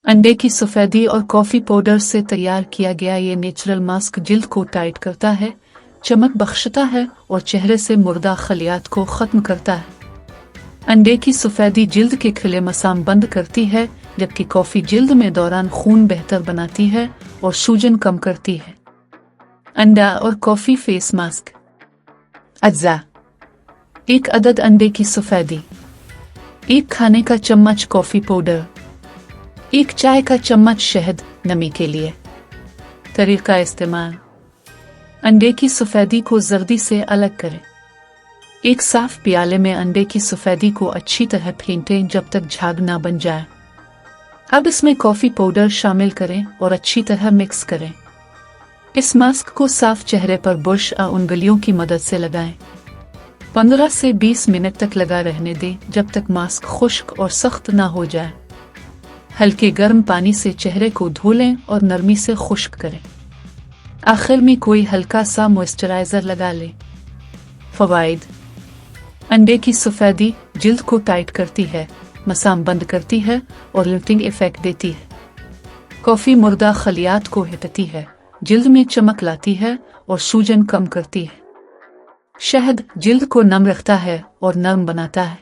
अंडे की सफेदी और कॉफी पाउडर से तैयार किया गया ये नेचुरल मास्क जिल्द को टाइट करता है, चमक बख्शता है और चेहरे से मुर्दा खलियात को खत्म करता है। अंडे की सफेदी जिल्द के खिले मसाम बंद करती है, जबकि कॉफी जिल्द में दौरान खून बेहतर बनाती है और सूजन कम करती है। अंडा और कॉफी फेस मास्क। अज्जा: 1 अदद अंडे की सफेदी, 1 खाने का चम्मच कॉफी पाउडर, 1 चाय का चम्मच शहद नमी के लिए। तरीका इस्तेमाल: अंडे की सफेदी को जर्दी से अलग करें। एक साफ प्याले में अंडे की सफेदी को अच्छी तरह फेंटें जब तक झाग ना बन जाए। अब इसमें कॉफी पाउडर शामिल करें और अच्छी तरह मिक्स करें। इस मास्क को साफ चेहरे पर बुरश या उंगलियों की मदद से लगाएं। 15 से 20 मिनट तक लगा रहने दें जब तक मास्क खुश्क और सख्त ना हो जाए। हल्के गर्म पानी से चेहरे को धो लें और नरमी से खुश्क करें। आखिर में कोई हल्का सा मॉइस्चराइजर लगा लें। फवाइद: अंडे की सफेदी जिल्द को टाइट करती है, मसाम बंद करती है और लिफ्टिंग इफेक्ट देती है। कॉफी मुर्दा खलियात को हटाती है, जिल्द में चमक लाती है और सूजन कम करती है। शहद जिल्द को नम रखता है और नरम बनाता है।